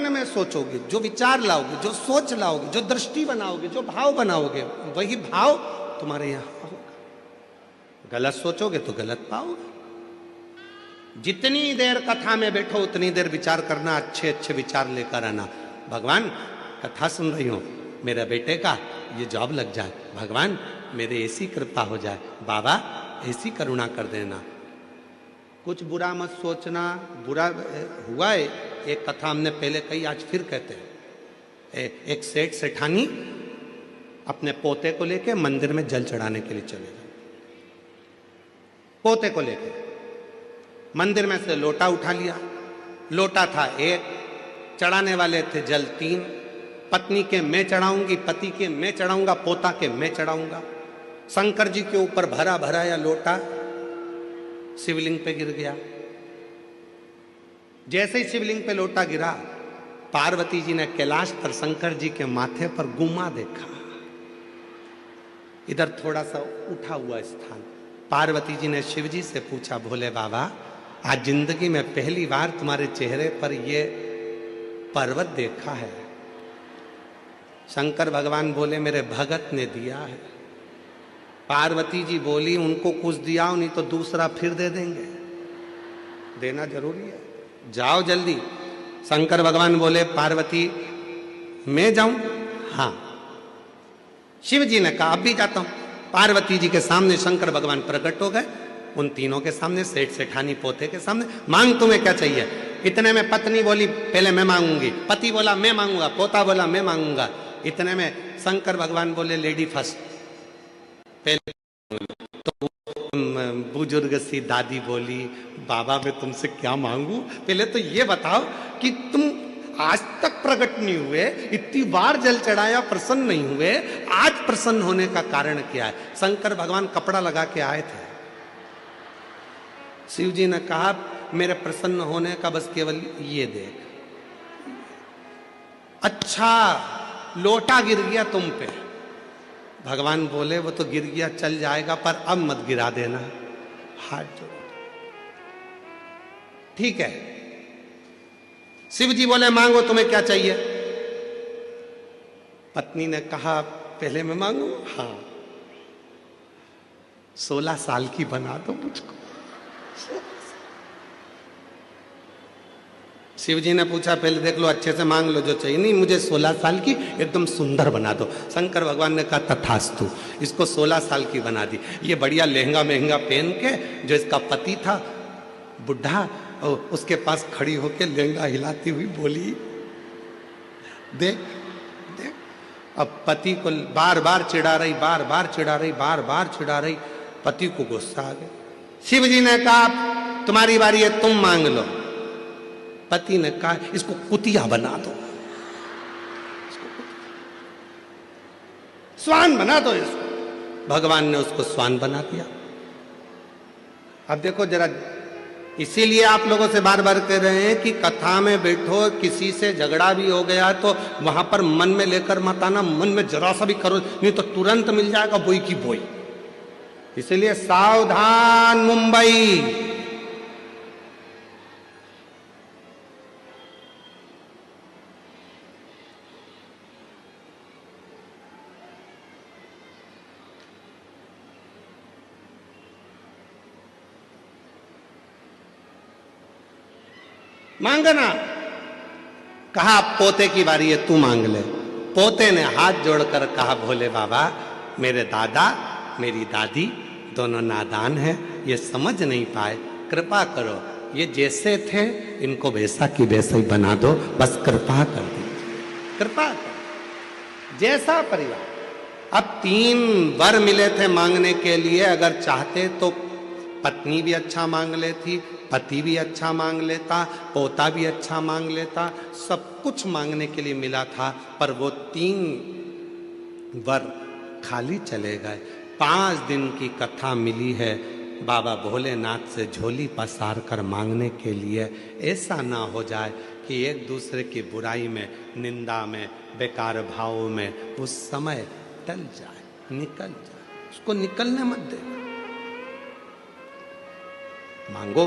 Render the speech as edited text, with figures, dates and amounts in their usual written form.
मन में सोचोगे, जो विचार लाओगे, जो सोच लाओगे, जो दृष्टि बनाओगे, जो भाव बनाओगे, वही भाव तुम्हारे यहां होगा। गलत सोचोगे तो गलत पाओगे। जितनी देर कथा में बैठो उतनी देर विचार करना, अच्छे अच्छे विचार लेकर आना। भगवान कथा सुन रही हूं, मेरे बेटे का ये जॉब लग जाए, भगवान मेरे ऐसी कृपा हो जाए, बाबा ऐसी करुणा कर देना। कुछ बुरा मत सोचना। बुरा हुआ है, एक कथा हमने पहले कही, आज फिर कहते हैं। एक सेठ सेठानी अपने पोते को लेके मंदिर में जल चढ़ाने के लिए चले गए। पोते को लेके मंदिर में से लोटा उठा लिया। लोटा था एक, चढ़ाने वाले थे जल 3। पत्नी के मैं चढ़ाऊंगी, पति के मैं चढ़ाऊंगा, पोता के मैं चढ़ाऊंगा। शंकर जी के ऊपर भरा भरा या लोटा शिवलिंग पे गिर गया। जैसे ही शिवलिंग पे लोटा गिरा, पार्वती जी ने कैलाश पर शंकर जी के माथे पर गुम्मा देखा, इधर थोड़ा सा उठा हुआ स्थान। पार्वती जी ने शिव जी से पूछा, भोले बाबा आज जिंदगी में पहली बार तुम्हारे चेहरे पर ये पर्वत देखा है। शंकर भगवान बोले, मेरे भगत ने दिया है। पार्वती जी बोली, उनको कुछ दिया हो, नहीं तो दूसरा फिर दे देंगे, देना जरूरी है, जाओ जल्दी। शंकर भगवान बोले, पार्वती मैं जाऊं? हाँ। शिव जी ने कहा, अब भी जाता हूं। पार्वती जी के सामने शंकर भगवान प्रकट हो गए, उन तीनों के सामने, सेठ सेठानी पोते के सामने। मांग तुम्हें क्या चाहिए? इतने में पत्नी बोली, पहले मैं मांगूंगी। पति बोला मैं मांगूंगा। पोता बोला मैं मांगूंगा। इतने में शंकर भगवान बोले, लेडी फर्स्ट, पहले। तो बुजुर्ग सी दादी बोली, बाबा मैं तुमसे क्या मांगू? पहले तो ये बताओ कि तुम आज तक प्रकट नहीं हुए, इतनी बार जल चढ़ाया, प्रसन्न नहीं हुए, आज प्रसन्न होने का कारण क्या है? शंकर भगवान कपड़ा लगा के आए थे। शिव जी ने कहा, मेरे प्रसन्न होने का बस केवल ये देख। अच्छा, लोटा गिर गया तुम पे। भगवान बोले, वो तो गिर गया, चल जाएगा, पर अब मत गिरा देना। हाथ जोड़ो। ठीक है। शिव जी बोले, मांगो, तुम्हें क्या चाहिए? पत्नी ने कहा, पहले मैं मांगू? हाँ। 16 साल की बना दो मुझको। शिव जी ने पूछा, पहले देख लो, अच्छे से मांग लो जो चाहिए। नहीं, मुझे 16 साल की एकदम सुंदर बना दो। शंकर भगवान ने कहा, तथास्तु। इसको 16 साल की बना दी। ये बढ़िया लहंगा महंगा पहन के, जो इसका पति था बुढ़ा, उसके पास खड़ी होके लहंगा हिलाती हुई बोली, देख देख। अब पति को बार बार चिढ़ा रही, बार बार चिढ़ा रही, बार बार चिढ़ा रही। पति को गुस्सा आ गया। शिव जी ने कहा, तुम्हारी बारी है, तुम मांग लो। पति ने कहा, इसको कुतिया बना दो, स्वान बना दो इसको। भगवान ने उसको स्वान बना दिया। अब देखो जरा, इसीलिए आप लोगों से बार बार कह रहे हैं कि कथा में बैठो, किसी से झगड़ा भी हो गया तो वहां पर मन में लेकर मत आना। मन में जरा सा भी करो, नहीं तो तुरंत मिल जाएगा बोई की बोई। इसलिए सावधान मुंबई। मांगना। कहा, पोते की बारी है, तू मांग ले। पोते ने हाथ जोड़कर कहा, भोले बाबा मेरे दादा मेरी दादी दोनों नादान हैं, ये समझ नहीं पाए, कृपा करो, ये जैसे थे इनको वैसा की वैसा ही बना दो, बस कृपा कर दीजिए, कृपा कर। जैसा परिवार। अब 3 वर मिले थे मांगने के लिए। अगर चाहते तो पत्नी भी अच्छा मांग लेती, पति भी अच्छा मांग लेता, पोता भी अच्छा मांग लेता, सब कुछ मांगने के लिए मिला था। पर वो 3 वर खाली चले गए। 5 दिन की कथा मिली है बाबा भोलेनाथ से झोली पसार कर मांगने के लिए। ऐसा ना हो जाए कि एक दूसरे की बुराई में, निंदा में, बेकार भावों में उस समय टल जाए, निकल जाए। उसको निकलने मत दे। मांगो।